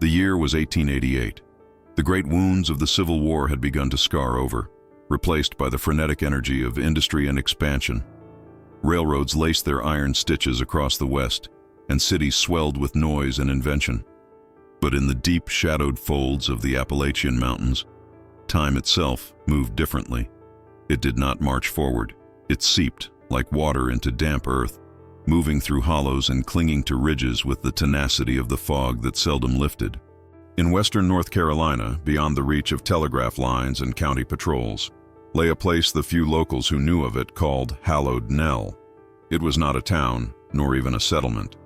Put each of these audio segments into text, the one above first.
The year was 1888. The great wounds of the Civil War had begun to scar over, replaced by the frenetic energy of industry and expansion. Railroads laced their iron stitches across the West, and cities swelled with noise and invention. But in the deep shadowed folds of the Appalachian Mountains, time itself moved differently. It did not march forward. It seeped like water into damp earth, moving through hollows and clinging to ridges with the tenacity of the fog that seldom lifted. In western North Carolina, beyond the reach of telegraph lines and county patrols, lay a place the few locals who knew of it called Hallowed Knell. It was not a town, nor even a settlement.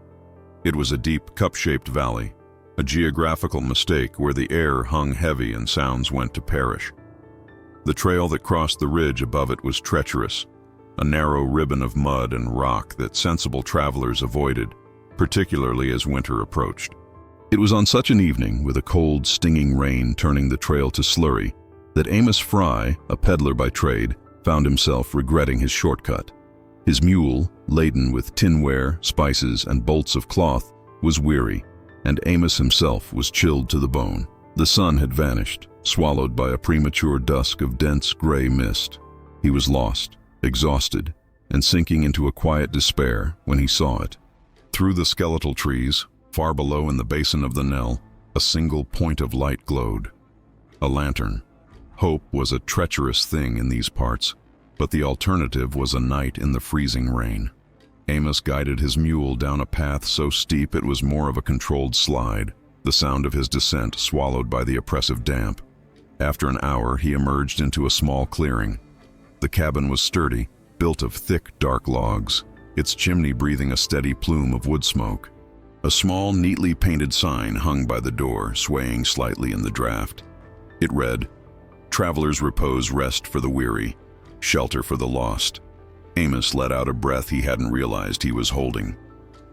It was a deep, cup-shaped valley, a geographical mistake where the air hung heavy and sounds went to perish. The trail that crossed the ridge above it was treacherous, a narrow ribbon of mud and rock that sensible travelers avoided, particularly as winter approached. It was on such an evening, with a cold, stinging rain turning the trail to slurry, that Amos Fry, a peddler by trade, found himself regretting his shortcut. His mule, laden with tinware, spices, and bolts of cloth, was weary, and Amos himself was chilled to the bone. The sun had vanished, swallowed by a premature dusk of dense gray mist. He was lost, exhausted, and sinking into a quiet despair when he saw it. Through the skeletal trees, far below in the basin of the Nell, a single point of light glowed. A lantern. Hope was a treacherous thing in these parts, but the alternative was a night in the freezing rain. Amos guided his mule down a path so steep it was more of a controlled slide, the sound of his descent swallowed by the oppressive damp. After an hour, he emerged into a small clearing. The cabin was sturdy, built of thick, dark logs, its chimney breathing a steady plume of wood smoke. A small, neatly painted sign hung by the door, swaying slightly in the draft. It read, "Travelers repose rest for the weary, shelter for the lost." Amos let out a breath he hadn't realized he was holding.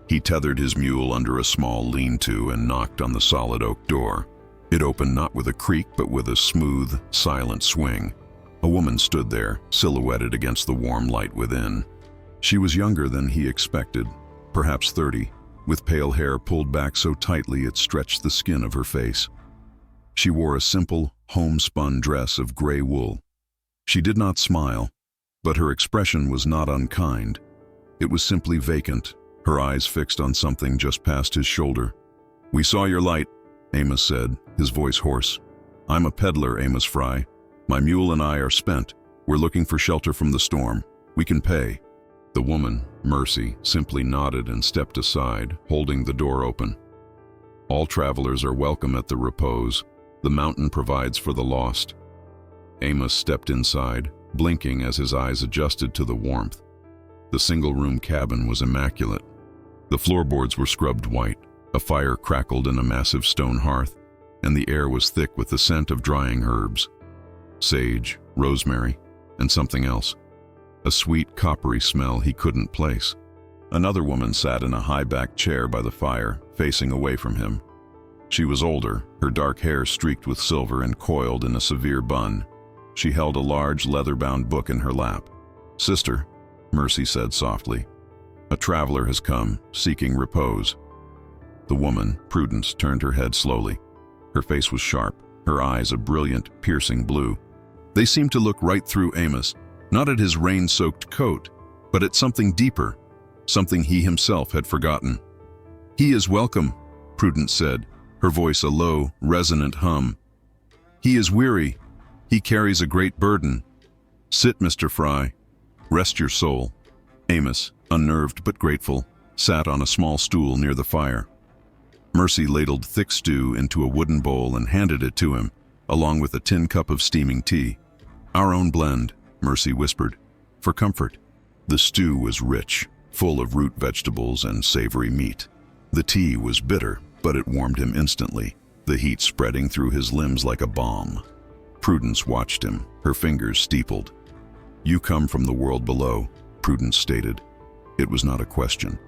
He tethered his mule under a small lean-to and knocked on the solid oak door. It opened not with a creak but with a smooth, silent swing. A woman stood there, silhouetted against the warm light within. She was younger than he expected, perhaps 30, with pale hair pulled back so tightly it stretched the skin of her face. She wore a simple, homespun dress of gray wool. She did not smile, but her expression was not unkind. It was simply vacant, her eyes fixed on something just past his shoulder. "We saw your light," Amos said, his voice hoarse. "I'm a peddler, Amos Fry. My mule and I are spent. We're looking for shelter from the storm. We can pay." The woman, Mercy, simply nodded and stepped aside, holding the door open. "All travelers are welcome at the Repose. The mountain provides for the lost." Amos stepped inside, blinking as his eyes adjusted to the warmth. The single-room cabin was immaculate. The floorboards were scrubbed white, a fire crackled in a massive stone hearth, and the air was thick with the scent of drying herbs. Sage, rosemary, and something else. A sweet, coppery smell he couldn't place. Another woman sat in a high-backed chair by the fire, facing away from him. She was older, her dark hair streaked with silver and coiled in a severe bun. She held a large, leather-bound book in her lap. "Sister," Mercy said softly, "a traveler has come, seeking repose." The woman, Prudence, turned her head slowly. Her face was sharp, her eyes a brilliant, piercing blue. They seemed to look right through Amos, not at his rain-soaked coat, but at something deeper, something he himself had forgotten. "He is welcome," Prudence said, her voice a low, resonant hum. "He is weary. He carries a great burden. Sit, Mr. Fry. Rest your soul." Amos, unnerved but grateful, sat on a small stool near the fire. Mercy ladled thick stew into a wooden bowl and handed it to him, along with a tin cup of steaming tea. "Our own blend," Mercy whispered, "for comfort." The stew was rich, full of root vegetables and savory meat. The tea was bitter, but it warmed him instantly, the heat spreading through his limbs like a balm. Prudence watched him, her fingers steepled. "You come from the world below," Prudence stated. It was not a question.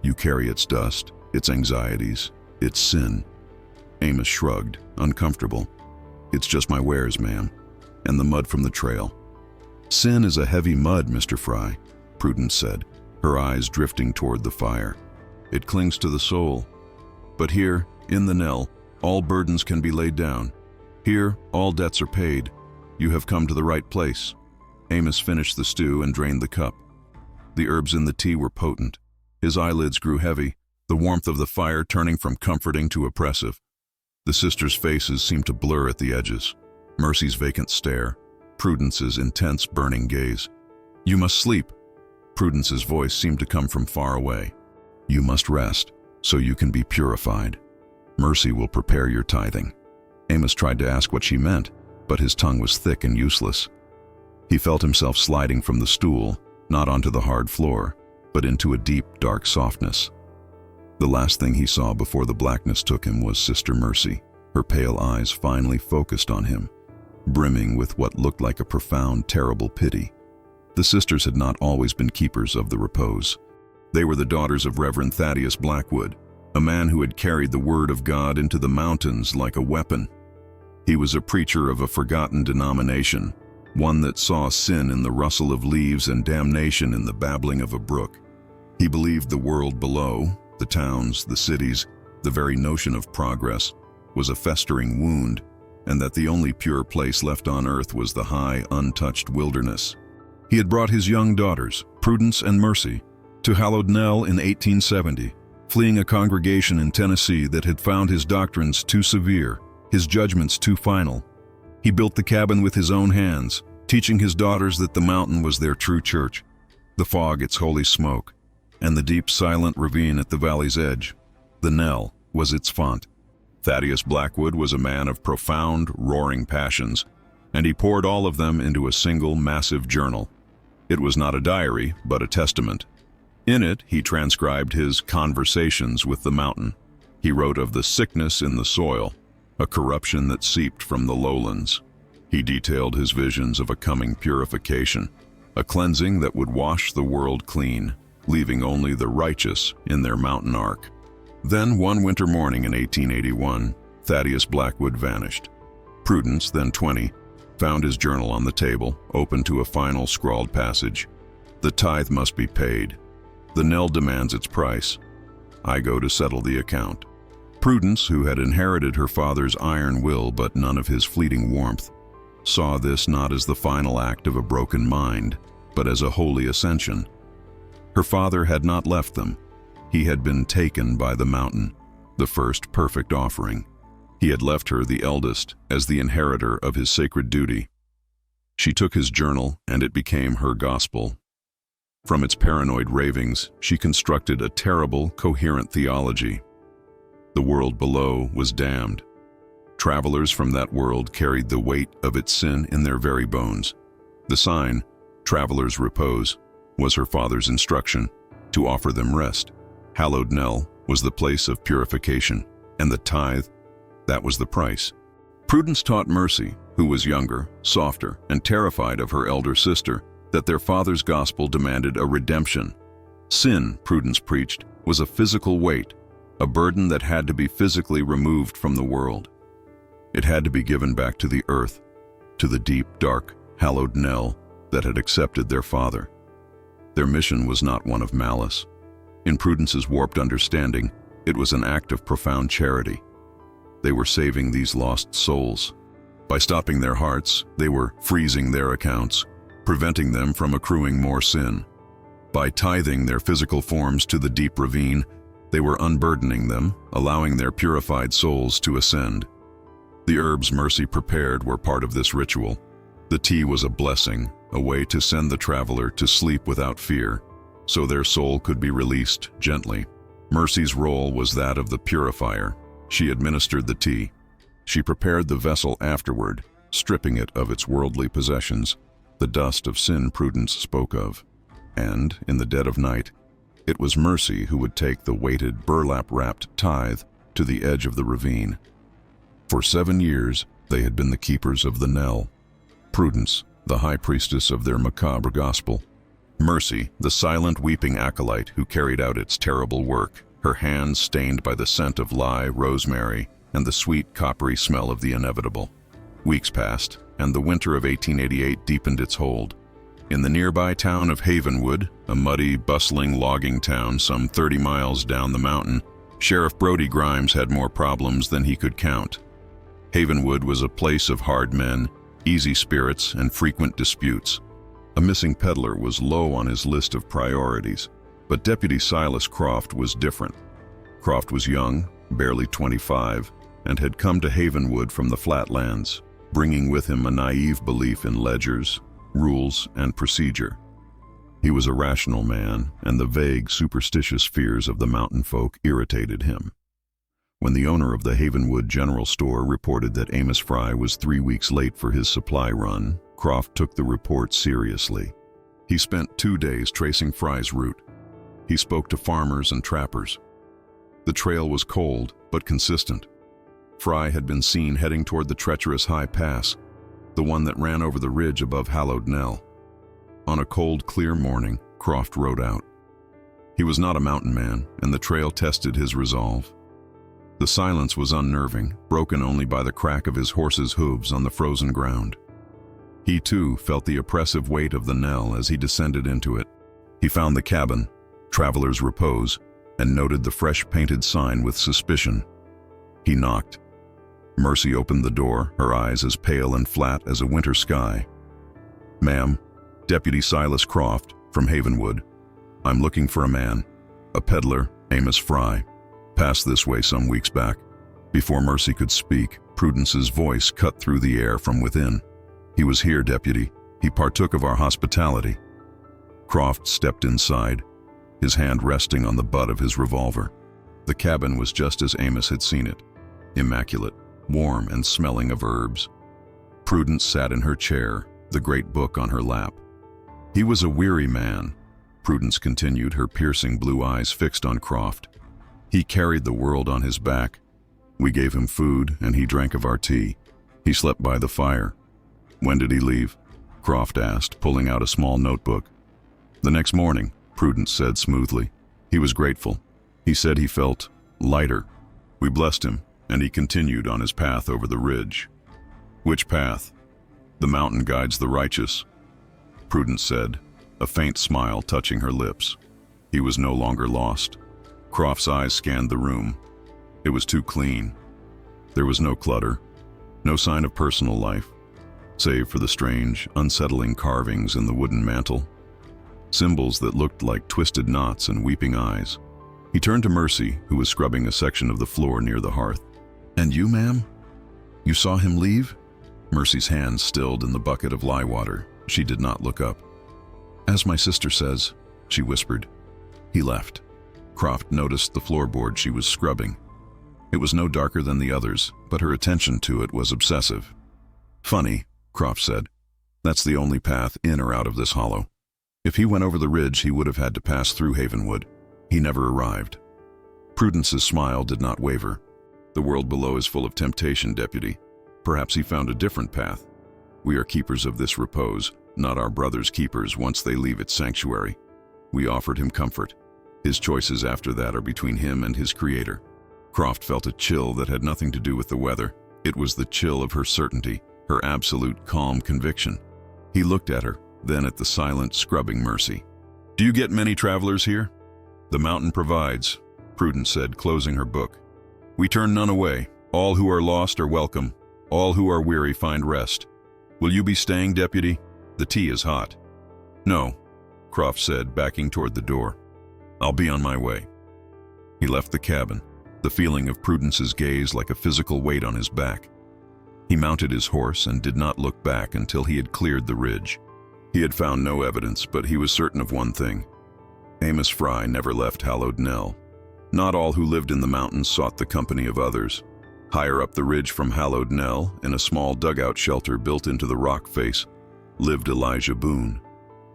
"You carry its dust, its anxieties, its sin." Amos shrugged, uncomfortable. "It's just my wares, ma'am, and the mud from the trail." "Sin is a heavy mud, Mr. Fry," Prudence said, her eyes drifting toward the fire. "It clings to the soul. But here, in the Nell, all burdens can be laid down. Here, all debts are paid. You have come to the right place." Amos finished the stew and drained the cup. The herbs in the tea were potent. His eyelids grew heavy, the warmth of the fire turning from comforting to oppressive. The sisters' faces seemed to blur at the edges. Mercy's vacant stare, Prudence's intense, burning gaze. "You must sleep." Prudence's voice seemed to come from far away. "You must rest, so you can be purified. Mercy will prepare your tithing." Amos tried to ask what she meant, but his tongue was thick and useless. He felt himself sliding from the stool, not onto the hard floor, but into a deep, dark softness. The last thing he saw before the blackness took him was Sister Mercy, her pale eyes finally focused on him, brimming with what looked like a profound, terrible pity. The sisters had not always been keepers of the repose. They were the daughters of Reverend Thaddeus Blackwood, a man who had carried the word of God into the mountains like a weapon. He was a preacher of a forgotten denomination, one that saw sin in the rustle of leaves and damnation in the babbling of a brook. He believed the world below, the towns, the cities, the very notion of progress, was a festering wound, and that the only pure place left on earth was the high, untouched wilderness. He had brought his young daughters, Prudence and Mercy, to Hallowed Knell in 1870, fleeing a congregation in Tennessee that had found his doctrines too severe, his judgments too final. He built the cabin with his own hands, teaching his daughters that the mountain was their true church, the fog its holy smoke, and the deep, silent ravine at the valley's edge. The knell was its font. Thaddeus Blackwood was a man of profound, roaring passions, and he poured all of them into a single, massive journal. It was not a diary, but a testament. In it, he transcribed his conversations with the mountain. He wrote of the sickness in the soil, a corruption that seeped from the lowlands. He detailed his visions of a coming purification, a cleansing that would wash the world clean, leaving only the righteous in their mountain ark. Then, one winter morning in 1881, Thaddeus Blackwood vanished. Prudence, then 20, found his journal on the table, open to a final scrawled passage. "The tithe must be paid. The knell demands its price. I go to settle the account." Prudence, who had inherited her father's iron will but none of his fleeting warmth, saw this not as the final act of a broken mind, but as a holy ascension. Her father had not left them. He had been taken by the mountain, the first perfect offering. He had left her, the eldest, as the inheritor of his sacred duty. She took his journal, and it became her gospel. From its paranoid ravings, she constructed a terrible, coherent theology. The world below was damned. Travelers from that world carried the weight of its sin in their very bones. The sign, "Travelers Repose," was her father's instruction, to offer them rest. Hallowed Knell was the place of purification, and the tithe, that was the price. Prudence taught Mercy, who was younger, softer, and terrified of her elder sister, that their father's gospel demanded a redemption. Sin, Prudence preached, was a physical weight, a burden that had to be physically removed from the world. It had to be given back to the earth, to the deep, dark, hallowed knell that had accepted their father. Their mission was not one of malice. In Prudence's warped understanding, it was an act of profound charity. They were saving these lost souls. By stopping their hearts, they were freezing their accounts, preventing them from accruing more sin. By tithing their physical forms to the deep ravine, they were unburdening them, allowing their purified souls to ascend. The herbs Mercy prepared were part of this ritual. The tea was a blessing, a way to send the traveler to sleep without fear, so their soul could be released gently. Mercy's role was that of the purifier. She administered the tea. She prepared the vessel afterward, stripping it of its worldly possessions, the dust of sin Prudence spoke of. And, in the dead of night, it was Mercy who would take the weighted, burlap-wrapped tithe to the edge of the ravine. For 7 years, they had been the keepers of the knell. Prudence, the high priestess of their macabre gospel. Mercy, the silent, weeping acolyte who carried out its terrible work, her hands stained by the scent of lye, rosemary, and the sweet, coppery smell of the inevitable. Weeks passed, and the winter of 1888 deepened its hold. In the nearby town of Havenwood, a muddy, bustling logging town some 30 miles down the mountain, Sheriff Brody Grimes had more problems than he could count. Havenwood was a place of hard men, easy spirits, and frequent disputes. A missing peddler was low on his list of priorities, but Deputy Silas Croft was different. Croft was young, barely 25, and had come to Havenwood from the flatlands, bringing with him a naive belief in ledgers, rules, and procedure. He was a rational man, and the vague, superstitious fears of the mountain folk irritated him. When the owner of the Havenwood General Store reported that Amos Fry was 3 weeks late for his supply run, Croft took the report seriously. He spent 2 days tracing Fry's route. He spoke to farmers and trappers. The trail was cold, but consistent. Fry had been seen heading toward the treacherous high pass, the one that ran over the ridge above Hallowed Knell. On a cold, clear morning, Croft rode out. He was not a mountain man, and the trail tested his resolve. The silence was unnerving, broken only by the crack of his horse's hooves on the frozen ground. He, too, felt the oppressive weight of the knell as he descended into it. He found the cabin, Traveler's Repose, and noted the fresh-painted sign with suspicion. He knocked. Mercy opened the door, her eyes as pale and flat as a winter sky. "Ma'am, Deputy Silas Croft, from Havenwood. I'm looking for a man. A peddler, Amos Fry. Passed this way some weeks back." Before Mercy could speak, Prudence's voice cut through the air from within. "He was here, Deputy. He partook of our hospitality." Croft stepped inside, his hand resting on the butt of his revolver. The cabin was just as Amos had seen it, immaculate, warm, and smelling of herbs. Prudence sat in her chair, the great book on her lap. "He was a weary man," Prudence continued, her piercing blue eyes fixed on Croft. "He carried the world on his back. We gave him food, and he drank of our tea. He slept by the fire." "When did he leave?" Croft asked, pulling out a small notebook. "The next morning," Prudence said smoothly. "He was grateful. He said he felt lighter. We blessed him, and he continued on his path over the ridge." "Which path?" "The mountain guides the righteous," Prudence said, a faint smile touching her lips. He was no longer lost. Croft's eyes scanned the room. It was too clean. There was no clutter, no sign of personal life, save for the strange, unsettling carvings in the wooden mantel. Symbols that looked like twisted knots and weeping eyes. He turned to Mercy, who was scrubbing a section of the floor near the hearth. "And you, ma'am? You saw him leave?" Mercy's hand stilled in the bucket of lye water. She did not look up. "As my sister says," she whispered. "He left." Croft noticed the floorboard she was scrubbing. It was no darker than the others, but her attention to it was obsessive. "Funny," Croft said. "That's the only path in or out of this hollow. If he went over the ridge, he would have had to pass through Havenwood. He never arrived." Prudence's smile did not waver. "The world below is full of temptation, Deputy. Perhaps he found a different path. We are keepers of this repose, not our brother's keepers once they leave its sanctuary. We offered him comfort. His choices after that are between him and his Creator." Croft felt a chill that had nothing to do with the weather. It was the chill of her certainty, her absolute calm conviction. He looked at her, then at the silent, scrubbing Mercy. "Do you get many travelers here?" "The mountain provides," Prudence said, closing her book. "We turn none away. All who are lost are welcome. All who are weary find rest. Will you be staying, Deputy? The tea is hot." "No," Croft said, backing toward the door. "I'll be on my way." He left the cabin, the feeling of Prudence's gaze like a physical weight on his back. He mounted his horse and did not look back until he had cleared the ridge. He had found no evidence, but he was certain of one thing. Amos Fry never left Hallowed Knell. Not all who lived in the mountains sought the company of others. Higher up the ridge from Hallowed Knell, in a small dugout shelter built into the rock face, lived Elijah Boone.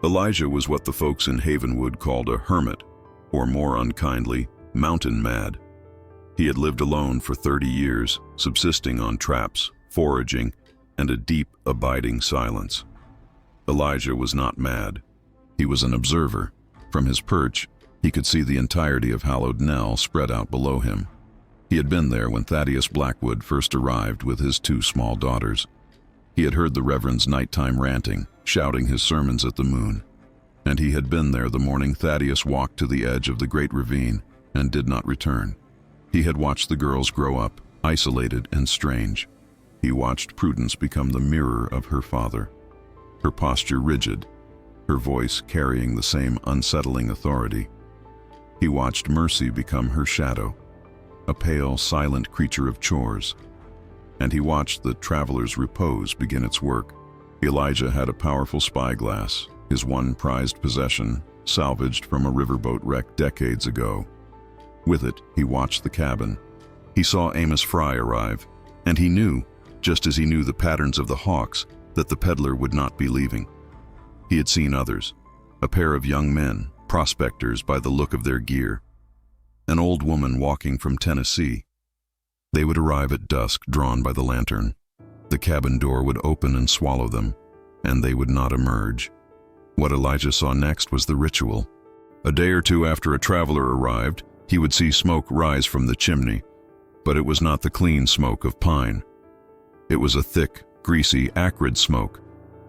Elijah was what the folks in Havenwood called a hermit, or more unkindly, mountain mad. He had lived alone for 30 years, subsisting on traps, foraging, and a deep, abiding silence. Elijah was not mad. He was an observer. From his perch, he could see the entirety of Hallowed Knell spread out below him. He had been there when Thaddeus Blackwood first arrived with his 2 small daughters. He had heard the Reverend's nighttime ranting, shouting his sermons at the moon. And he had been there the morning Thaddeus walked to the edge of the great ravine and did not return. He had watched the girls grow up, isolated and strange. He watched Prudence become the mirror of her father, her posture rigid, her voice carrying the same unsettling authority. He watched Mercy become her shadow, a pale, silent creature of chores. And he watched the traveler's repose begin its work. Elijah had a powerful spyglass, his one prized possession, salvaged from a riverboat wreck decades ago. With it, he watched the cabin. He saw Amos Fry arrive, and he knew, just as he knew the patterns of the hawks, that the peddler would not be leaving. He had seen others, a pair of young men, prospectors by the look of their gear, an old woman walking from Tennessee. They would arrive at dusk, drawn by the lantern. The cabin door would open and swallow them, and they would not emerge. What Elijah saw next was the ritual. A day or two after a traveler arrived, he would see smoke rise from the chimney, but it was not the clean smoke of pine. It was a thick, greasy, acrid smoke,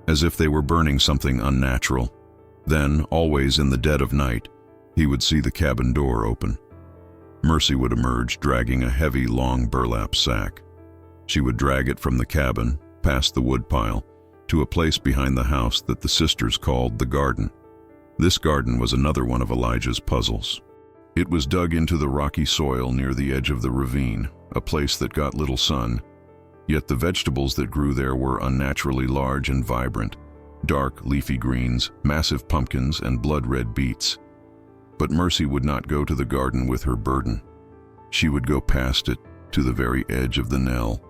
as if they were burning something unnatural. Then, always in the dead of night, he would see the cabin door open. Mercy would emerge, dragging a heavy, long burlap sack. She would drag it from the cabin, past the woodpile, to a place behind the house that the sisters called the garden. This garden was another one of Elijah's puzzles. It was dug into the rocky soil near the edge of the ravine, a place that got little sun, yet the vegetables that grew there were unnaturally large and vibrant, dark leafy greens, massive pumpkins, and blood-red beets. But Mercy would not go to the garden with her burden. She would go past it to the very edge of the Nell,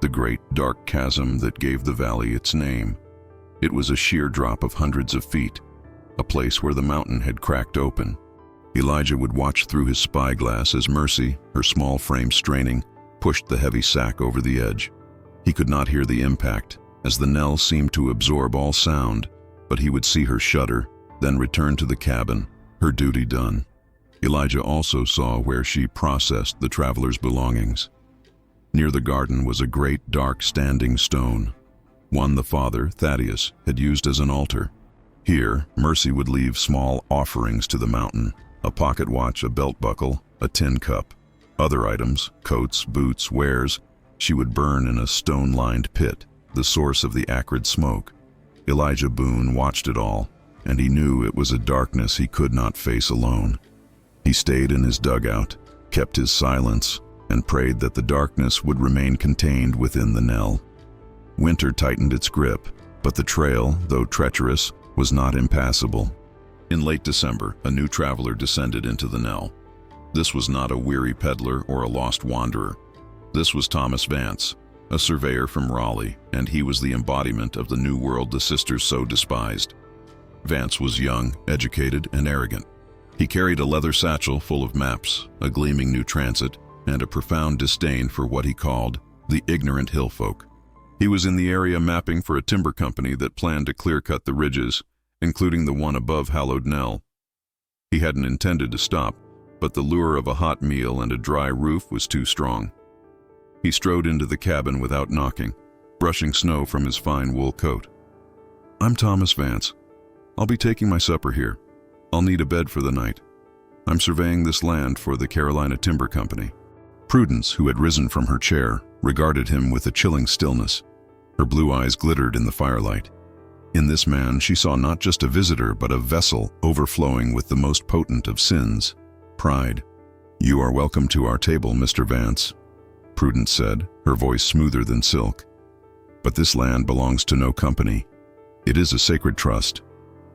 the great dark chasm that gave the valley its name. It was a sheer drop of hundreds of feet, a place where the mountain had cracked open. Elijah would watch through his spyglass as Mercy, her small frame straining, pushed the heavy sack over the edge. He could not hear the impact, as the Nell seemed to absorb all sound, but he would see her shudder, then return to the cabin, her duty done. Elijah also saw where she processed the traveler's belongings. Near the garden was a great dark standing stone, one the father, Thaddeus, had used as an altar. Here, Mercy would leave small offerings to the mountain, a pocket watch, a belt buckle, a tin cup. Other items, coats, boots, wares, she would burn in a stone-lined pit, the source of the acrid smoke. Elijah Boone watched it all, and he knew it was a darkness he could not face alone. He stayed in his dugout, kept his silence, and prayed that the darkness would remain contained within the Nell. Winter tightened its grip, but the trail, though treacherous, was not impassable. In late December, a new traveler descended into the Nell. This was not a weary peddler or a lost wanderer. This was Thomas Vance, a surveyor from Raleigh, and he was the embodiment of the new world the sisters so despised. Vance was young, educated, and arrogant. He carried a leather satchel full of maps, a gleaming new transit, and a profound disdain for what he called the ignorant hill folk. He was in the area mapping for a timber company that planned to clear-cut the ridges, including the one above Hallowed Nell. He hadn't intended to stop, but the lure of a hot meal and a dry roof was too strong. He strode into the cabin without knocking, brushing snow from his fine wool coat. "I'm Thomas Vance. I'll be taking my supper here. I'll need a bed for the night. I'm surveying this land for the Carolina Timber Company." Prudence, who had risen from her chair, regarded him with a chilling stillness. Her blue eyes glittered in the firelight. In this man, she saw not just a visitor, but a vessel overflowing with the most potent of sins, pride. "You are welcome to our table, Mr. Vance," Prudence said, her voice smoother than silk. "But this land belongs to no company. It is a sacred trust."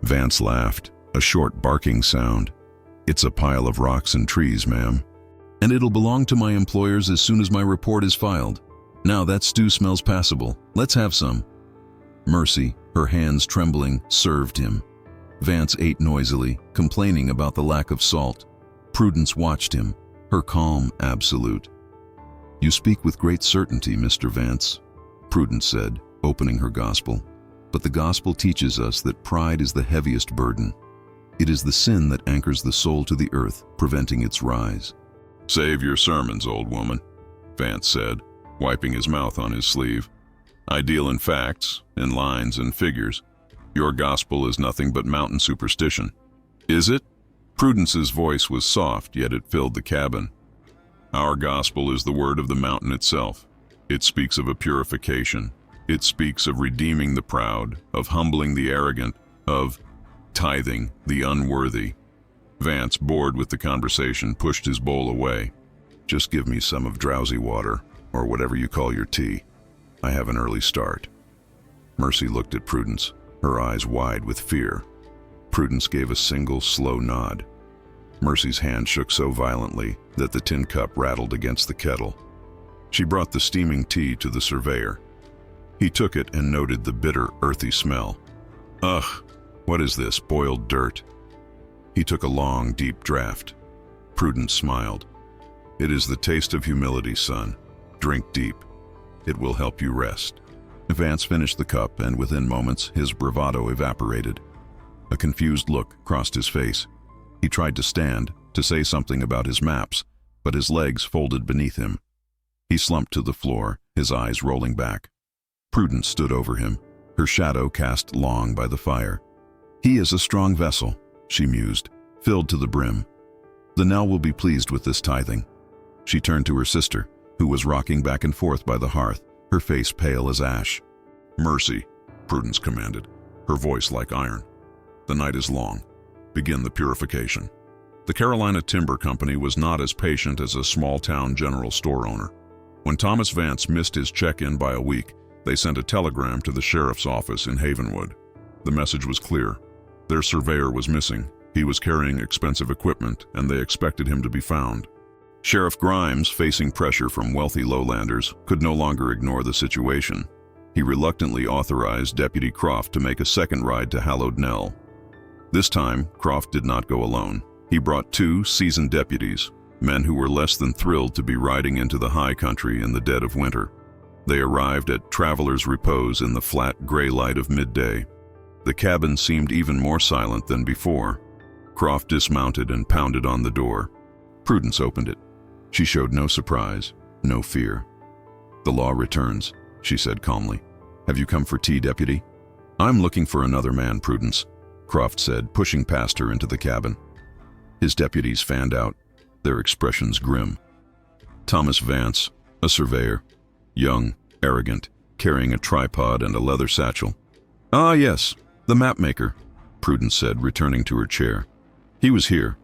Vance laughed, a short barking sound. "It's a pile of rocks and trees, ma'am. And it'll belong to my employers as soon as my report is filed. Now that stew smells passable. Let's have some." Mercy, her hands trembling, served him. Vance ate noisily, complaining about the lack of salt. Prudence watched him, her calm absolute. "You speak with great certainty, Mr. Vance," Prudence said, opening her gospel. "But the gospel teaches us that pride is the heaviest burden. It is the sin that anchors the soul to the earth, preventing its rise." "Save your sermons, old woman," Vance said, wiping his mouth on his sleeve. "I deal in facts, in lines and figures. Your gospel is nothing but mountain superstition." "Is it?" Prudence's voice was soft, yet it filled the cabin. Our gospel is the word of the mountain itself. It speaks of a purification. It speaks of redeeming the proud, of humbling the arrogant, of tithing the unworthy. Vance, bored with the conversation, pushed his bowl away. Just give me some of drowsy water, or whatever you call your tea. I have an early start. Mercy looked at Prudence, her eyes wide with fear. Prudence gave a single, slow nod. Mercy's hand shook so violently that the tin cup rattled against the kettle. She brought the steaming tea to the surveyor. He took it and noted the bitter, earthy smell. Ugh, what is this, boiled dirt? He took a long, deep draught. Prudence smiled. It is the taste of humility, son. Drink deep. It will help you rest. Vance finished the cup, and within moments his bravado evaporated. A confused look crossed his face. He tried to stand, to say something about his maps, but his legs folded beneath him. He slumped to the floor, his eyes rolling back. Prudence stood over him, her shadow cast long by the fire. He is a strong vessel, she mused, filled to the brim. The Nell will be pleased with this tithing. She turned to her sister, who was rocking back and forth by the hearth, her face pale as ash. Mercy, Prudence commanded, her voice like iron. The night is long. Begin the purification. The Carolina Timber Company was not as patient as a small-town general store owner. When Thomas Vance missed his check-in by a week, they sent a telegram to the sheriff's office in Havenwood. The message was clear. Their surveyor was missing. He was carrying expensive equipment, and they expected him to be found. Sheriff Grimes, facing pressure from wealthy lowlanders, could no longer ignore the situation. He reluctantly authorized Deputy Croft to make a second ride to Hallowed Nell. This time, Croft did not go alone. He brought 2 seasoned deputies, men who were less than thrilled to be riding into the high country in the dead of winter. They arrived at Traveler's Repose in the flat gray light of midday. The cabin seemed even more silent than before. Croft dismounted and pounded on the door. Prudence opened it. She showed no surprise, no fear. The law returns, she said calmly. Have you come for tea, deputy? I'm looking for another man, Prudence, Croft said, pushing past her into the cabin. His deputies fanned out, their expressions grim. Thomas Vance, a surveyor, young, arrogant, carrying a tripod and a leather satchel. Ah, yes, the mapmaker, Prudence said, returning to her chair. He was here,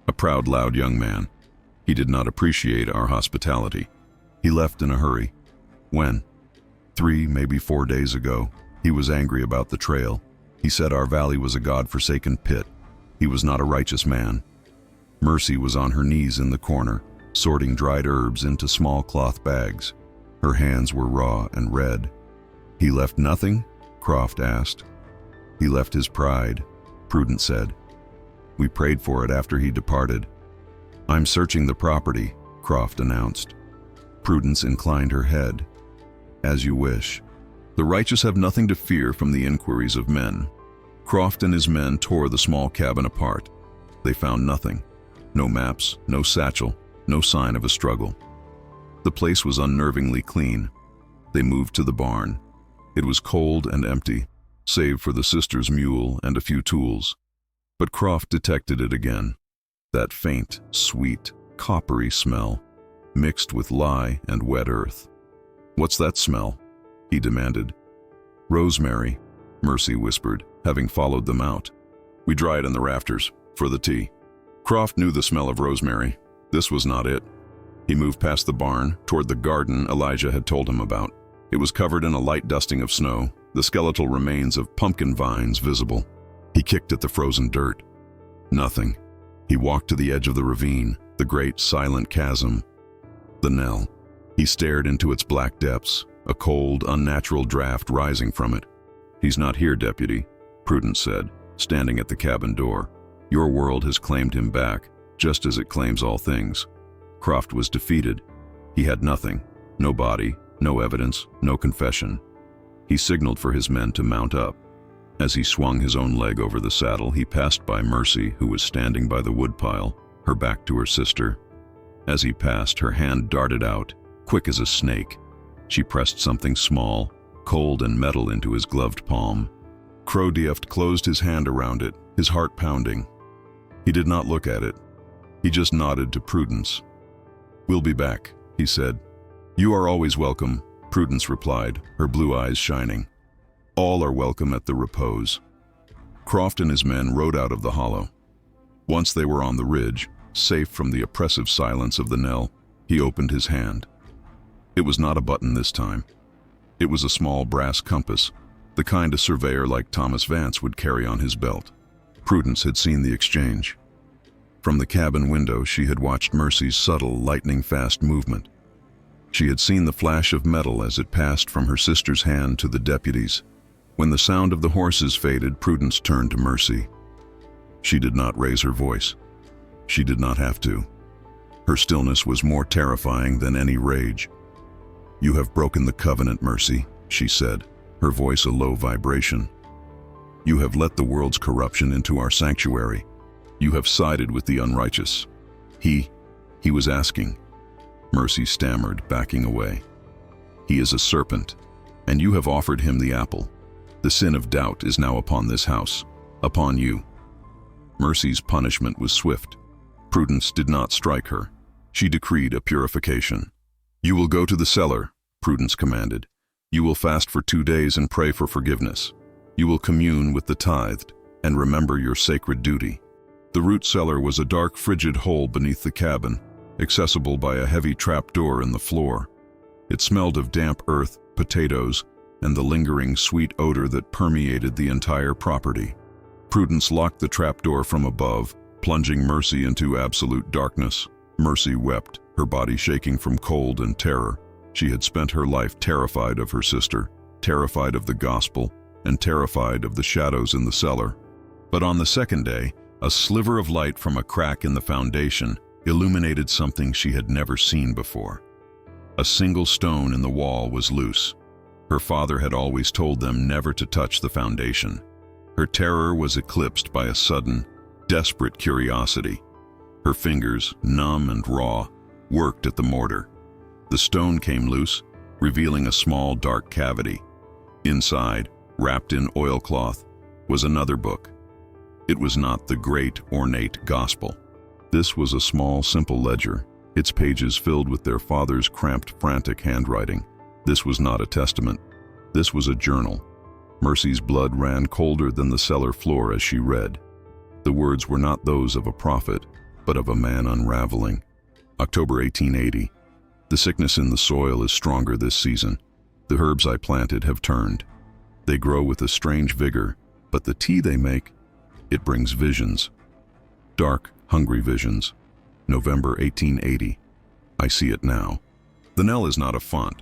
a proud, loud young man. He did not appreciate our hospitality. He left in a hurry. When? 3, maybe 4 days ago. He was angry about the trail. He said our valley was a god-forsaken pit. He was not a righteous man. Mercy was on her knees in the corner, sorting dried herbs into small cloth bags. Her hands were raw and red. He left nothing? Croft asked. He left his pride, Prudence said. We prayed for it after he departed. I'm searching the property, Croft announced. Prudence inclined her head. As you wish. The righteous have nothing to fear from the inquiries of men. Croft and his men tore the small cabin apart. They found nothing. No maps, no satchel, no sign of a struggle. The place was unnervingly clean. They moved to the barn. It was cold and empty, save for the sister's mule and a few tools. But Croft detected it again. That faint, sweet, coppery smell, mixed with lye and wet earth. What's that smell? He demanded. Rosemary, Mercy whispered, having followed them out. We dried in the rafters, for the tea. Croft knew the smell of rosemary. This was not it. He moved past the barn, toward the garden Elijah had told him about. It was covered in a light dusting of snow, the skeletal remains of pumpkin vines visible. He kicked at the frozen dirt. Nothing. He walked to the edge of the ravine, the great silent chasm. The Nell. He stared into its black depths, a cold, unnatural draft rising from it. He's not here, deputy, Prudence said, standing at the cabin door. Your world has claimed him back, just as it claims all things. Croft was defeated. He had nothing, no body, no evidence, no confession. He signaled for his men to mount up. As he swung his own leg over the saddle, he passed by Mercy, who was standing by the woodpile, her back to her sister. As he passed, her hand darted out, quick as a snake. She pressed something small, cold and metal into his gloved palm. Crowdieft closed his hand around it, his heart pounding. He did not look at it. He just nodded to Prudence. "We'll be back," he said. "You are always welcome," Prudence replied, her blue eyes shining. "All are welcome at the repose." Croft and his men rode out of the hollow. Once they were on the ridge, safe from the oppressive silence of the knell, he opened his hand. It was not a button this time. It was a small brass compass, the kind a surveyor like Thomas Vance would carry on his belt. Prudence had seen the exchange. From the cabin window, she had watched Mercy's subtle, lightning-fast movement. She had seen the flash of metal as it passed from her sister's hand to the deputy's. When the sound of the horses faded, Prudence turned to Mercy. She did not raise her voice. She did not have to. Her stillness was more terrifying than any rage. "You have broken the covenant, Mercy," she said, her voice a low vibration. "You have let the world's corruption into our sanctuary. You have sided with the unrighteous." He was asking. Mercy stammered, backing away. "He is a serpent, and you have offered him the apple. The sin of doubt is now upon this house, upon you." Mercy's punishment was swift. Prudence did not strike her. She decreed a purification. "You will go to the cellar," Prudence commanded. "You will fast for 2 days and pray for forgiveness. You will commune with the tithed and remember your sacred duty." The root cellar was a dark, frigid hole beneath the cabin, accessible by a heavy trapdoor in the floor. It smelled of damp earth, potatoes, and the lingering sweet odor that permeated the entire property. Prudence locked the trapdoor from above, plunging Mercy into absolute darkness. Mercy wept, her body shaking from cold and terror. She had spent her life terrified of her sister, terrified of the gospel, and terrified of the shadows in the cellar. But on the second day, a sliver of light from a crack in the foundation illuminated something she had never seen before. A single stone in the wall was loose. Her father had always told them never to touch the foundation. Her terror was eclipsed by a sudden, desperate curiosity. Her fingers, numb and raw, worked at the mortar. The stone came loose, revealing a small, dark cavity. Inside, wrapped in oilcloth, was another book. It was not the great, ornate gospel. This was a small, simple ledger, its pages filled with their father's cramped, frantic handwriting. This was not a testament. This was a journal. Mercy's blood ran colder than the cellar floor as she read. The words were not those of a prophet, but of a man unraveling. October 1880. "The sickness in the soil is stronger this season. The herbs I planted have turned. They grow with a strange vigor, but the tea they make, it brings visions. Dark, hungry visions. November 1880. I see it now. The knell is not a font.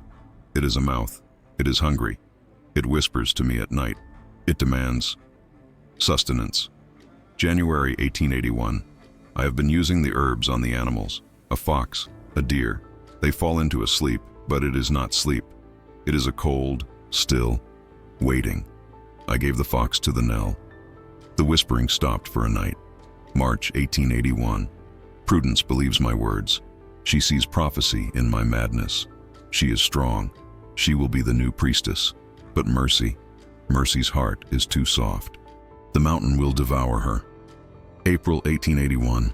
It is a mouth. It is hungry. It whispers to me at night. It demands sustenance. January 1881. I have been using the herbs on the animals. A fox, a deer. They fall into a sleep, but it is not sleep. It is a cold, still, waiting. I gave the fox to the knell. The whispering stopped for a night. March 1881. Prudence believes my words. She sees prophecy in my madness. She is strong. She will be the new priestess. But Mercy's heart is too soft. The mountain will devour her. April 1881.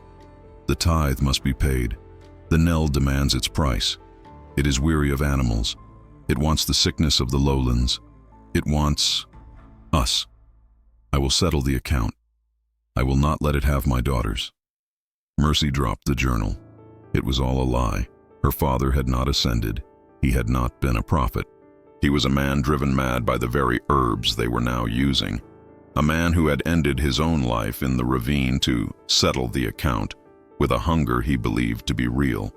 The tithe must be paid. The knell demands its price. It is weary of animals. It wants the sickness of the lowlands. It wants us. I will settle the account. I will not let it have my daughters. Mercy dropped the journal. It was all a lie. Her father had not ascended. He had not been a prophet. He was a man driven mad by the very herbs they were now using. A man who had ended his own life in the ravine to settle the account with a hunger he believed to be real.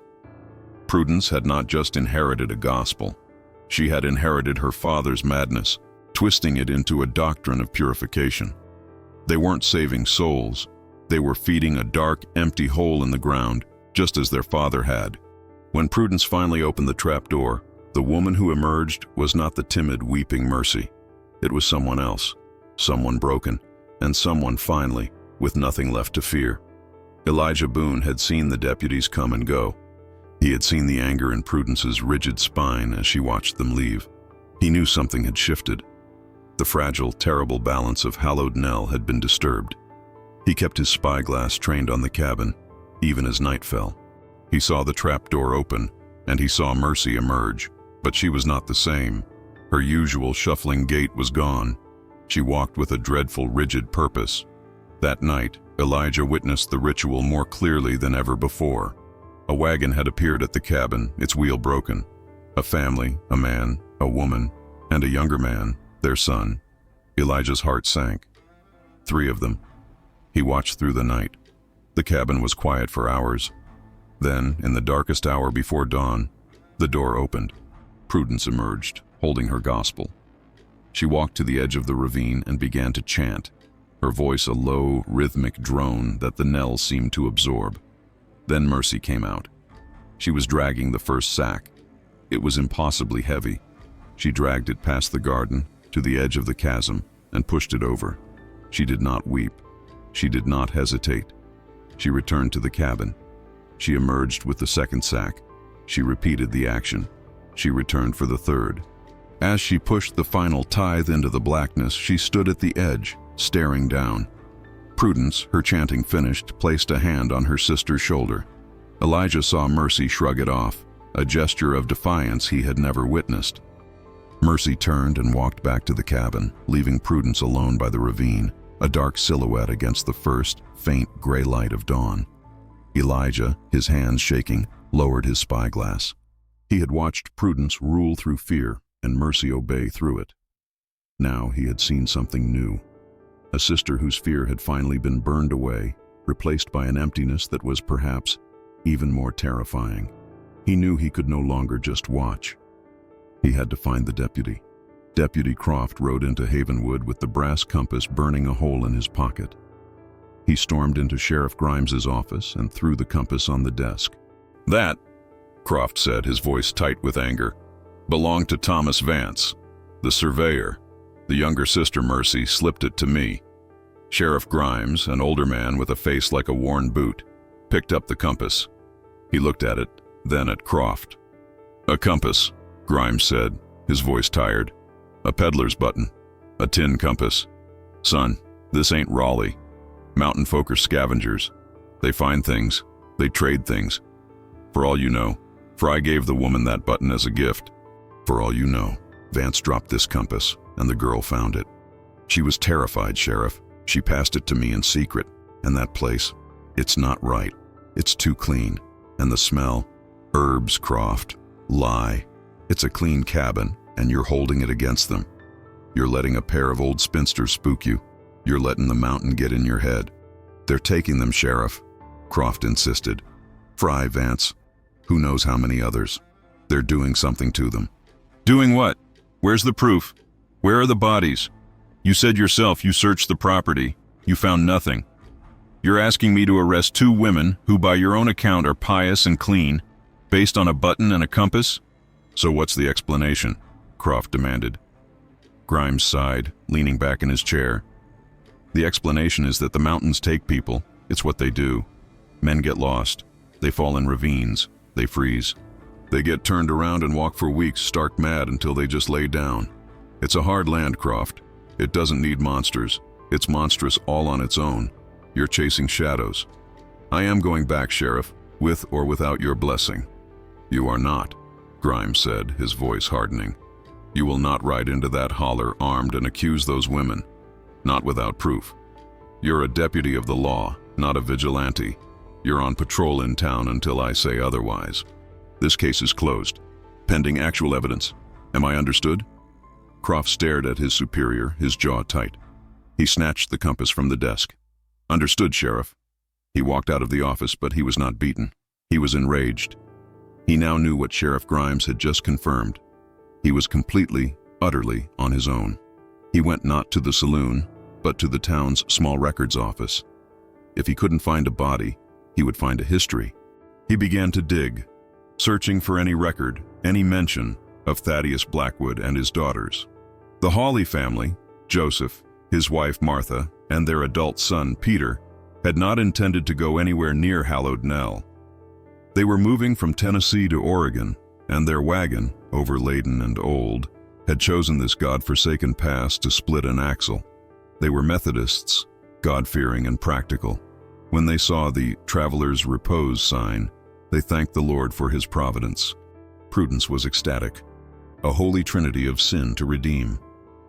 Prudence had not just inherited a gospel. She had inherited her father's madness, twisting it into a doctrine of purification. They weren't saving souls. They were feeding a dark, empty hole in the ground, just as their father had. When Prudence finally opened the trapdoor, the woman who emerged was not the timid, weeping Mercy. It was someone else, someone broken, and someone finally, with nothing left to fear. Elijah Boone had seen the deputies come and go. He had seen the anger in Prudence's rigid spine as she watched them leave. He knew something had shifted. The fragile, terrible balance of hallowed knell had been disturbed. He kept his spyglass trained on the cabin, even as night fell. He saw the trap door open, and he saw Mercy emerge, but she was not the same. Her usual shuffling gait was gone. She walked with a dreadful, rigid purpose. That night, Elijah witnessed the ritual more clearly than ever before. A wagon had appeared at the cabin, its wheel broken. A family, a man, a woman, and a younger man, their son. Elijah's heart sank. 3 of them. He watched through the night. The cabin was quiet for hours. Then, in the darkest hour before dawn, the door opened. Prudence emerged, holding her gospel. She walked to the edge of the ravine and began to chant, her voice a low, rhythmic drone that the knell seemed to absorb. Then Mercy came out. She was dragging the first sack. It was impossibly heavy. She dragged it past the garden, to the edge of the chasm, and pushed it over. She did not weep. She did not hesitate. She returned to the cabin. She emerged with the second sack. She repeated the action. She returned for the third. As she pushed the final tithe into the blackness, she stood at the edge, staring down. Prudence, her chanting finished, placed a hand on her sister's shoulder. Elijah saw Mercy shrug it off, a gesture of defiance he had never witnessed. Mercy turned and walked back to the cabin, leaving Prudence alone by the ravine, a dark silhouette against the first, faint gray light of dawn. Elijah, his hands shaking, lowered his spyglass. He had watched Prudence rule through fear and Mercy obey through it. Now he had seen something new. A sister whose fear had finally been burned away, replaced by an emptiness that was perhaps even more terrifying. He knew he could no longer just watch. He had to find the deputy. Deputy Croft rode into Havenwood with the brass compass burning a hole in his pocket. He stormed into Sheriff Grimes's office and threw the compass on the desk. "That," Croft said, his voice tight with anger, "belonged to Thomas Vance, the surveyor. The younger sister, Mercy, slipped it to me. Sheriff Grimes, an older man with a face like a worn boot, picked up the compass." He looked at it, then at Croft. "A compass," Grimes said, his voice tired. "A peddler's button. A tin compass. Son, this ain't Raleigh. Mountain folk are scavengers. They find things. They trade things. For all you know, Fry gave the woman that button as a gift. For all you know, Vance dropped this compass, and the girl found it. She was terrified, Sheriff. She passed it to me in secret, and that place, it's not right. It's too clean. And the smell, herbs, Croft, lie. It's a clean cabin, and you're holding it against them. You're letting a pair of old spinsters spook you. You're letting the mountain get in your head. They're taking them, Sheriff," Croft insisted. "Fry, Vance, who knows how many others. They're doing something to them." "Doing what? Where's the proof? Where are the bodies? You said yourself you searched the property. You found nothing. You're asking me to arrest 2 women who by your own account are pious and clean, based on a button and a compass? So what's the explanation?" Croft demanded. Grimes sighed, leaning back in his chair. "The explanation is that the mountains take people. It's what they do. Men get lost. They fall in ravines. They freeze. They get turned around and walk for weeks stark mad until they just lay down. It's a hard land, Croft. It doesn't need monsters. It's monstrous all on its own. You're chasing shadows. I am going back, Sheriff, with or without your blessing." "You are not," Grimes said, his voice hardening. "You will not ride into that holler armed and accuse those women. Not without proof. You're a deputy of the law, not a vigilante. You're on patrol in town until I say otherwise. This case is closed, pending actual evidence. Am I understood?" Croft stared at his superior, his jaw tight. He snatched the compass from the desk. "Understood, Sheriff." He walked out of the office, but he was not beaten. He was enraged. He now knew what Sheriff Grimes had just confirmed. He was completely, utterly on his own. He went not to the saloon, but to the town's small records office. If he couldn't find a body, he would find a history. He began to dig, searching for any record, any mention of Thaddeus Blackwood and his daughters. The Hawley family, Joseph, his wife Martha, and their adult son Peter, had not intended to go anywhere near Hallowed Nell. They were moving from Tennessee to Oregon, and their wagon, overladen and old, had chosen this God-forsaken pass to split an axle. They were Methodists, God-fearing and practical. When they saw the Traveler's Repose sign, They thanked the Lord for his providence. Prudence was ecstatic. A holy trinity of sin to redeem.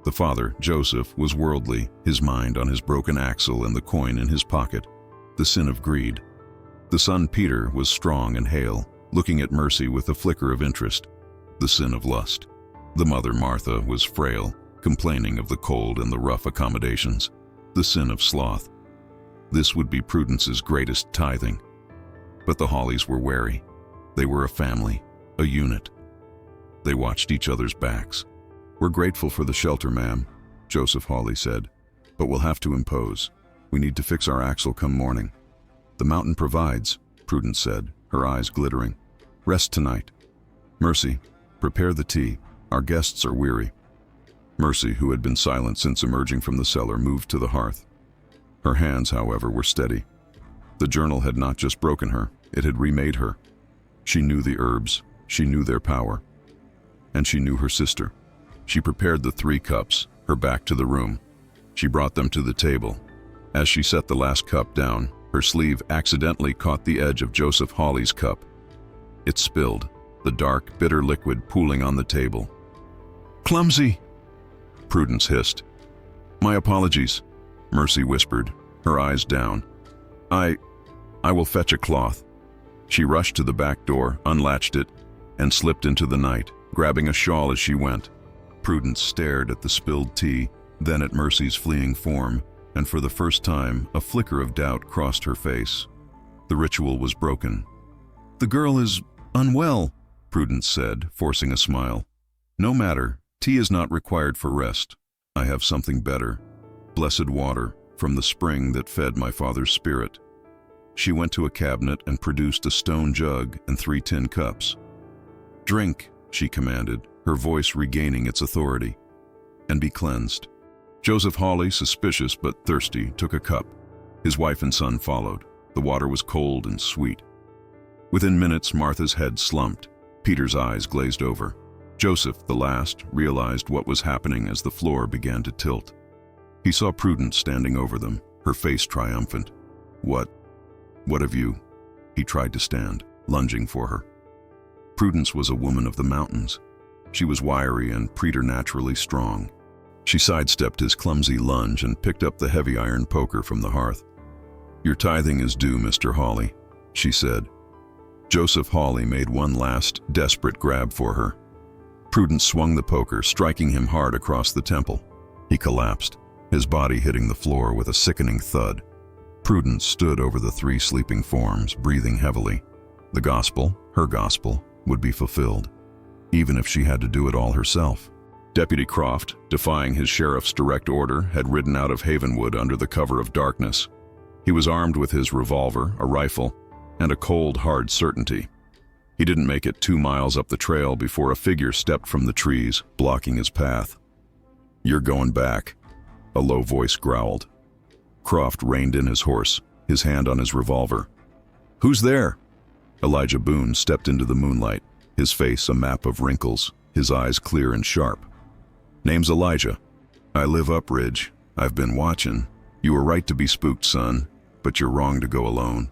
The father, Joseph, was worldly, his mind on his broken axle and the coin in his pocket, the sin of greed. The son, Peter, was strong and hale, looking at Mercy with a flicker of interest, the sin of lust. The mother, Martha, was frail, complaining of the cold and the rough accommodations, the sin of sloth. This would be Prudence's greatest tithing. But the Holleys were wary. They were a family, a unit. They watched each other's backs. "We're grateful for the shelter, ma'am," Joseph Hawley said, "but we'll have to impose. We need to fix our axle come morning." "The mountain provides," Prudence said, her eyes glittering. "Rest tonight. Mercy, prepare the tea. Our guests are weary." Mercy, who had been silent since emerging from the cellar, moved to the hearth. Her hands, however, were steady. The journal had not just broken her, it had remade her. She knew the herbs, she knew their power. And she knew her sister. She prepared the 3 cups, her back to the room. She brought them to the table. As she set the last cup down, her sleeve accidentally caught the edge of Joseph Hawley's cup. It spilled, the dark, bitter liquid pooling on the table. "Clumsy!" Prudence hissed. "My apologies," Mercy whispered, her eyes down. I will fetch a cloth." She rushed to the back door, unlatched it, and slipped into the night, grabbing a shawl as she went. Prudence stared at the spilled tea, then at Mercy's fleeing form, and for the first time, a flicker of doubt crossed her face. The ritual was broken. "The girl is unwell," Prudence said, forcing a smile. "No matter, tea is not required for rest. I have something better. Blessed water, from the spring that fed my father's spirit." She went to a cabinet and produced a stone jug and 3 tin cups. "Drink," she commanded, her voice regaining its authority, "and be cleansed." Joseph Hawley, suspicious but thirsty, took a cup. His wife and son followed. The water was cold and sweet. Within minutes, Martha's head slumped. Peter's eyes glazed over. Joseph, the last, realized what was happening as the floor began to tilt. He saw Prudence standing over them, her face triumphant. What have you?" He tried to stand, lunging for her. Prudence was a woman of the mountains. She was wiry and preternaturally strong. She sidestepped his clumsy lunge and picked up the heavy iron poker from the hearth. "Your tithing is due, Mr. Hawley," she said. Joseph Hawley made one last, desperate grab for her. Prudence swung the poker, striking him hard across the temple. He collapsed, his body hitting the floor with a sickening thud. Prudence stood over the 3 sleeping forms, breathing heavily. The gospel, her gospel, would be fulfilled, even if she had to do it all herself. Deputy Croft, defying his sheriff's direct order, had ridden out of Havenwood under the cover of darkness. He was armed with his revolver, a rifle, and a cold, hard certainty. He didn't make it 2 miles up the trail before a figure stepped from the trees, blocking his path. "You're going back," a low voice growled. Croft reined in his horse, his hand on his revolver. "Who's there?" Elijah Boone stepped into the moonlight, his face a map of wrinkles, his eyes clear and sharp. "Name's Elijah. I live up Ridge. I've been watching. You were right to be spooked, son, but you're wrong to go alone.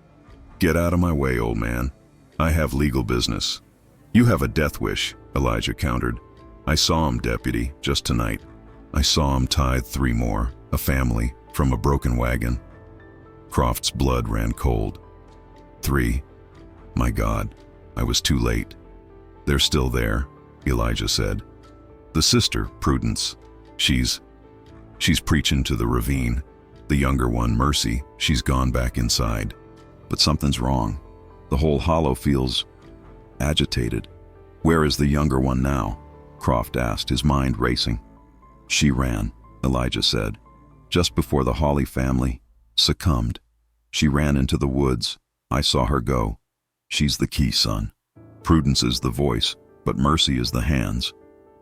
Get out of my way, old man. I have legal business." "You have a death wish," Elijah countered. "I saw him, deputy, just tonight. I saw him tithe 3 more, a family, from a broken wagon." Croft's blood ran cold. 3. My God, I was too late. "They're still there," Elijah said. "The sister, Prudence, she's preaching to the ravine. The younger one, Mercy, she's gone back inside. But something's wrong. The whole hollow feels agitated." "Where is the younger one now?" Croft asked, his mind racing. "She ran," Elijah said, "just before the Hawley family succumbed. She ran into the woods. I saw her go. She's the key, son. Prudence is the voice, but Mercy is the hands."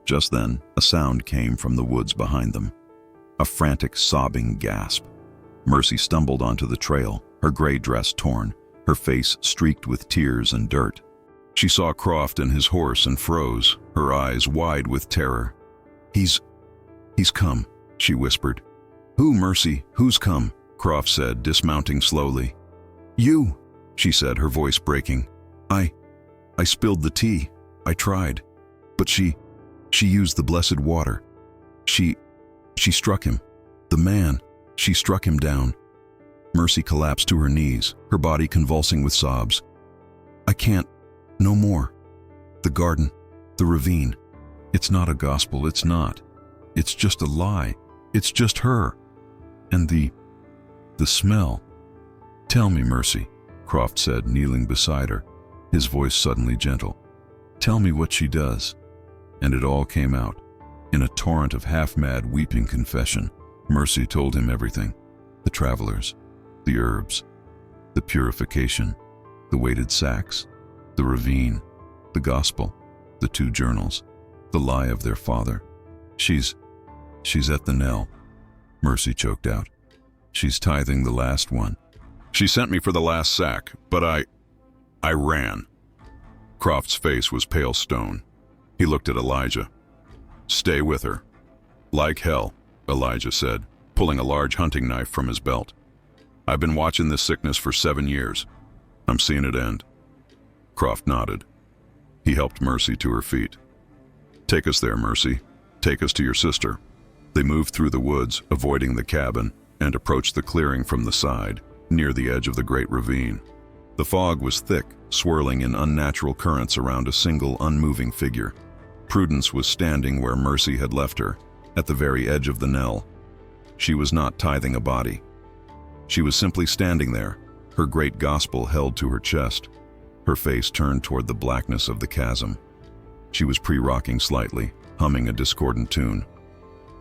Just then, a sound came from the woods behind them. A frantic, sobbing gasp. Mercy stumbled onto the trail, her gray dress torn, her face streaked with tears and dirt. She saw Croft and his horse and froze, her eyes wide with terror. He's come," she whispered. "Who, Mercy? Who's come?" Croft said, dismounting slowly. "You," she said, her voice breaking. I spilled the tea. I tried. But she used the blessed water. She struck him. The man, she struck him down. Mercy collapsed to her knees, her body convulsing with sobs. I can't, no more. The garden, the ravine. It's not a gospel, it's not. It's just a lie. It's just her. And the smell. Tell me, Mercy, Croft said, kneeling beside her, his voice suddenly gentle. Tell me what she does. And it all came out. In a torrent of half-mad weeping confession, Mercy told him everything. The travelers, the herbs, the purification, the weighted sacks, the ravine, the gospel, the 2 journals, the lie of their father. She's at the knell, Mercy choked out. She's tithing the last one. She sent me for the last sack, but I ran. Croft's face was pale stone. He looked at Elijah. Stay with her. Like hell, Elijah said, pulling a large hunting knife from his belt. I've been watching this sickness for 7 years. I'm seeing it end. Croft nodded. He helped Mercy to her feet. Take us there, Mercy. Take us to your sister. They moved through the woods, avoiding the cabin, and approached the clearing from the side, near the edge of the great ravine. The fog was thick, swirling in unnatural currents around a single unmoving figure. Prudence was standing where Mercy had left her, at the very edge of the knell. She was not tithing a body. She was simply standing there, her great gospel held to her chest, her face turned toward the blackness of the chasm. She was pre-rocking slightly, humming a discordant tune.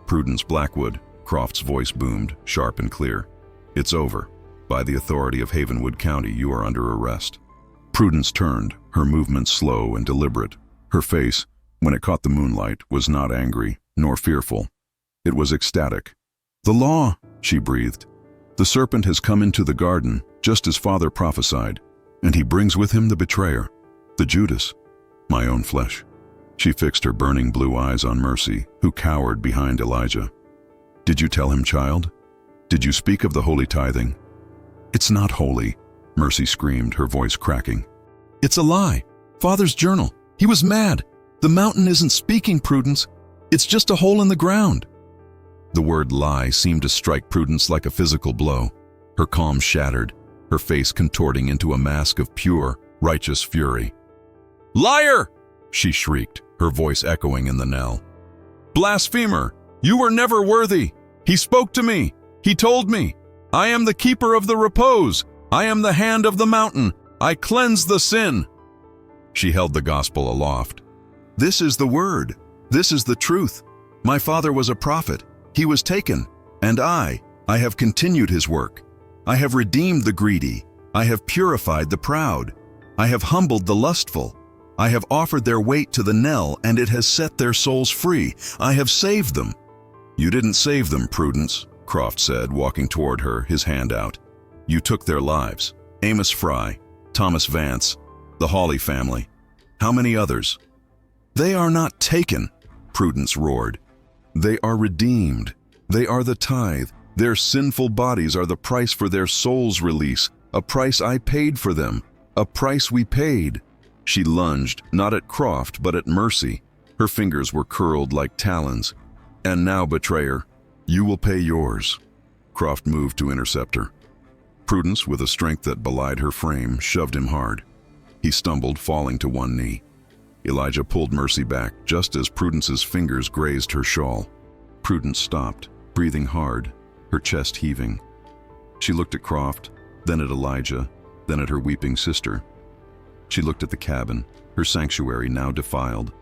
Prudence Blackwood, Croft's voice boomed, sharp and clear. It's over. By the authority of Havenwood County, you are under arrest. Prudence turned, her movements slow and deliberate. Her face, when it caught the moonlight, was not angry, nor fearful. It was ecstatic. The law, she breathed. The serpent has come into the garden, just as Father prophesied, and he brings with him the betrayer, the Judas, my own flesh. She fixed her burning blue eyes on Mercy, who cowered behind Elijah. Did you tell him, child? Did you speak of the holy tithing? It's not holy, Mercy screamed, her voice cracking. It's a lie. Father's journal. He was mad. The mountain isn't speaking, Prudence. It's just a hole in the ground. The word lie seemed to strike Prudence like a physical blow. Her calm shattered, her face contorting into a mask of pure, righteous fury. Liar! She shrieked, her voice echoing in the knell. Blasphemer! You were never worthy! He spoke to me! He told me! I am the keeper of the repose! I am the hand of the mountain! I cleanse the sin! She held the gospel aloft. This is the word. This is the truth. My father was a prophet. He was taken, and I have continued his work. I have redeemed the greedy. I have purified the proud. I have humbled the lustful. I have offered their weight to the knell, and it has set their souls free. I have saved them. You didn't save them, Prudence, Croft said, walking toward her, his hand out. You took their lives. Amos Fry, Thomas Vance, the Hawley family. How many others? They are not taken, Prudence roared. They are redeemed. They are the tithe. Their sinful bodies are the price for their soul's release, a price I paid for them, a price we paid. She lunged, not at Croft, but at Mercy. Her fingers were curled like talons. And now, betrayer, you will pay yours. Croft moved to intercept her. Prudence, with a strength that belied her frame, shoved him hard. He stumbled, falling to one knee. Elijah pulled Mercy back, just as Prudence's fingers grazed her shawl. Prudence stopped, breathing hard, her chest heaving. She looked at Croft, then at Elijah, then at her weeping sister. She looked at the cabin, her sanctuary now defiled,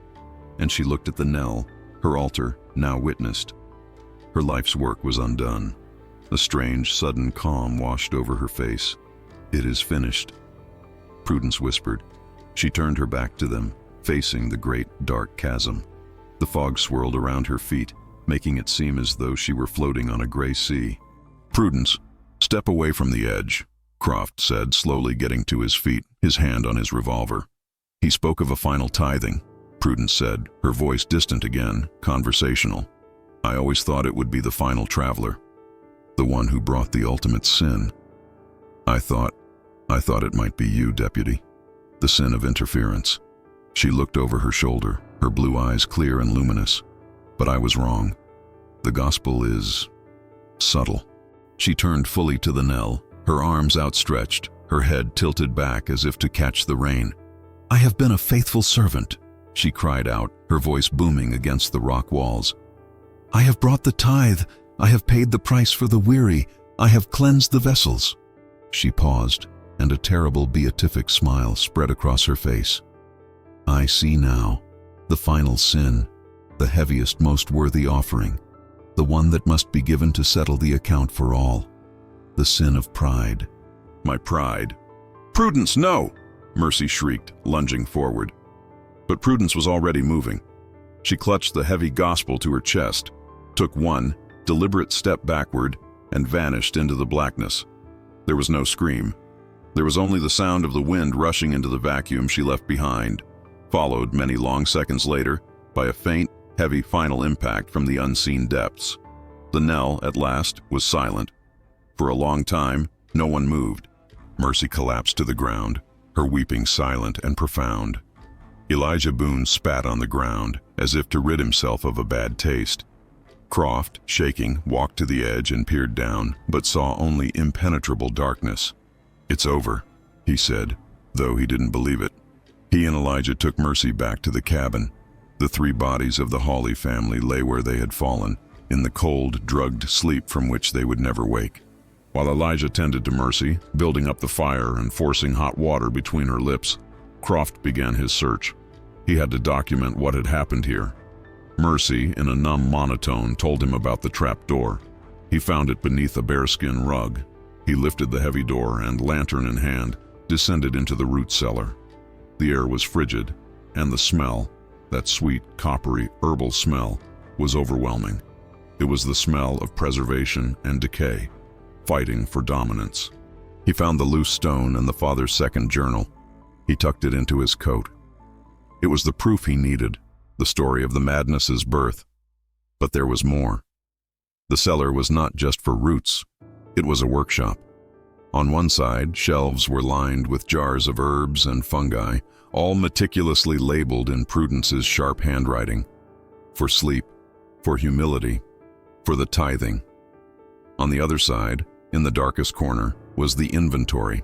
and she looked at the knell, her altar now witnessed. Her life's work was undone. A strange, sudden calm washed over her face. It is finished, Prudence whispered. She turned her back to them, facing the great, dark chasm. The fog swirled around her feet, making it seem as though she were floating on a gray sea. Prudence, step away from the edge, Croft said, slowly getting to his feet, his hand on his revolver. He spoke of a final tithing, Prudence said, her voice distant again, conversational. I always thought it would be the final traveler, the one who brought the ultimate sin. I thought it might be you, Deputy. the sin of interference. She looked over her shoulder, her blue eyes clear and luminous. But I was wrong. The gospel is subtle. She turned fully to the knell, her arms outstretched, her head tilted back as if to catch the rain. "I have been a faithful servant," she cried out, her voice booming against the rock walls. "I have brought the tithe, I have paid the price for the weary, I have cleansed the vessels." She paused, and a terrible beatific smile spread across her face. "I see now, the final sin, the heaviest, most worthy offering, the one that must be given to settle the account for all, the sin of pride." "My pride?" "Prudence, no!" Mercy shrieked, lunging forward. But Prudence was already moving. She clutched the heavy gospel to her chest, took one deliberate step backward, and vanished into the blackness. There was no scream. There was only the sound of the wind rushing into the vacuum she left behind, followed many long seconds later by a faint, heavy final impact from the unseen depths. The knell, at last, was silent. For a long time, no one moved. Mercy collapsed to the ground, her weeping silent and profound. Elijah Boone spat on the ground, as if to rid himself of a bad taste. Croft, shaking, walked to the edge and peered down, but saw only impenetrable darkness. "It's over," he said, though he didn't believe it. He and Elijah took Mercy back to the cabin. The three bodies of the Hawley family lay where they had fallen, in the cold, drugged sleep from which they would never wake. While Elijah tended to Mercy, building up the fire and forcing hot water between her lips, Croft began his search. He had to document what had happened here. Mercy, in a numb monotone, told him about the trap door. He found it beneath a bearskin rug. He lifted the heavy door and, lantern in hand, descended into the root cellar. The air was frigid, and the smell, that sweet, coppery, herbal smell, was overwhelming. It was the smell of preservation and decay, fighting for dominance. He found the loose stone and the father's second journal. He tucked it into his coat. It was the proof he needed, the story of the madness's birth. But there was more. The cellar was not just for roots. It was a workshop. On one side, shelves were lined with jars of herbs and fungi, all meticulously labeled in Prudence's sharp handwriting. For sleep, for humility, for the tithing. On the other side, in the darkest corner, was the inventory.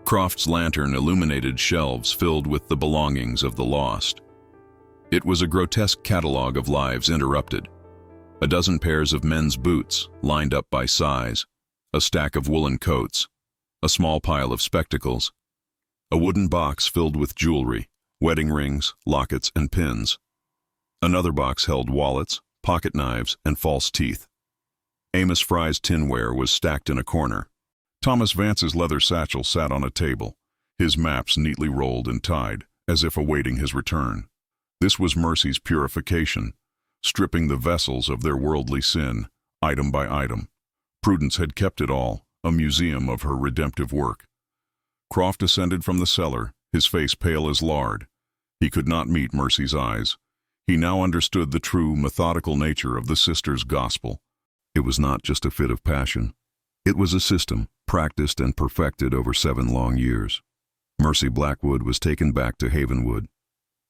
Croft's lantern illuminated shelves filled with the belongings of the lost. It was a grotesque catalog of lives interrupted. A dozen pairs of men's boots, lined up by size, a stack of woolen coats, a small pile of spectacles, a wooden box filled with jewelry, wedding rings, lockets, and pins. Another box held wallets, pocket knives, and false teeth. Amos Fry's tinware was stacked in a corner. Thomas Vance's leather satchel sat on a table, his maps neatly rolled and tied, as if awaiting his return. This was Mercy's purification, stripping the vessels of their worldly sin, item by item. Prudence had kept it all, a museum of her redemptive work. Croft ascended from the cellar, his face pale as lard. He could not meet Mercy's eyes. He now understood the true, methodical nature of the sister's gospel. It was not just a fit of passion. It was a system, practiced and perfected over 7 long years. Mercy Blackwood was taken back to Havenwood.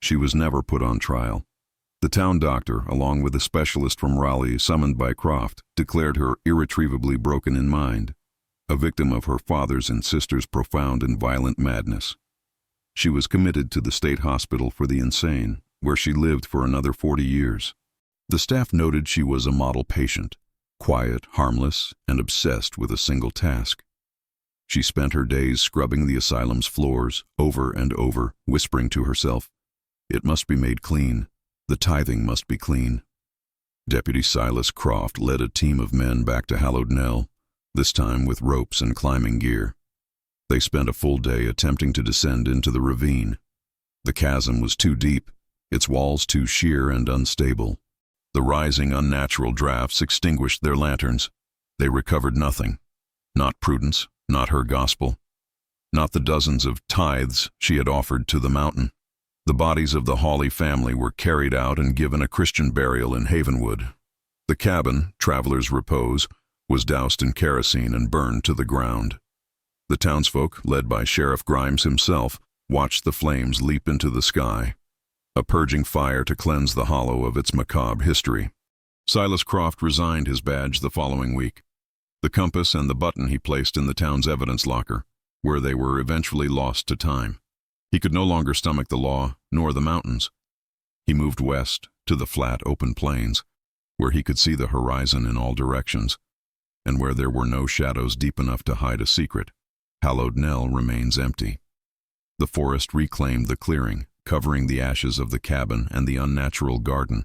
She was never put on trial. The town doctor, along with a specialist from Raleigh summoned by Croft, declared her irretrievably broken in mind, a victim of her father's and sister's profound and violent madness. She was committed to the state hospital for the insane, where she lived for another 40 years. The staff noted she was a model patient, quiet, harmless, and obsessed with a single task. She spent her days scrubbing the asylum's floors, over and over, whispering to herself, "It must be made clean. The tithing must be clean." Deputy Silas Croft led a team of men back to Hallowed Knell, this time with ropes and climbing gear. They spent a full day attempting to descend into the ravine. The chasm was too deep, its walls too sheer and unstable. The rising, unnatural drafts extinguished their lanterns. They recovered nothing. Not Prudence, not her gospel, not the dozens of tithes she had offered to the mountain. The bodies of the Hawley family were carried out and given a Christian burial in Havenwood. The cabin, Traveler's Repose, was doused in kerosene and burned to the ground. The townsfolk, led by Sheriff Grimes himself, watched the flames leap into the sky, a purging fire to cleanse the hollow of its macabre history. Silas Croft resigned his badge the following week, the compass and the button he placed in the town's evidence locker, where they were eventually lost to time. He could no longer stomach the law, nor the mountains. He moved west, to the flat, open plains, where he could see the horizon in all directions, and where there were no shadows deep enough to hide a secret. Hallowed Knell remains empty. The forest reclaimed the clearing, covering the ashes of the cabin and the unnatural garden.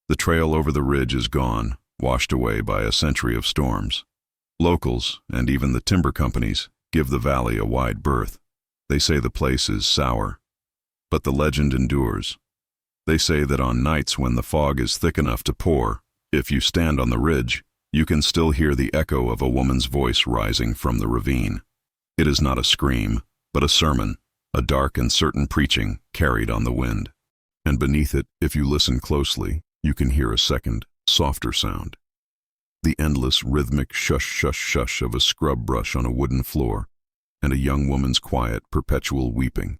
The trail over the ridge is gone, washed away by a century of storms. Locals, and even the timber companies, give the valley a wide berth. They say the place is sour, but the legend endures. They say that on nights when the fog is thick enough to pour, if you stand on the ridge, you can still hear the echo of a woman's voice rising from the ravine. It is not a scream, but a sermon, a dark and certain preaching carried on the wind. And beneath it, if you listen closely, you can hear a second, softer sound. The endless, rhythmic shush-shush-shush of a scrub brush on a wooden floor, and a young woman's quiet, perpetual weeping.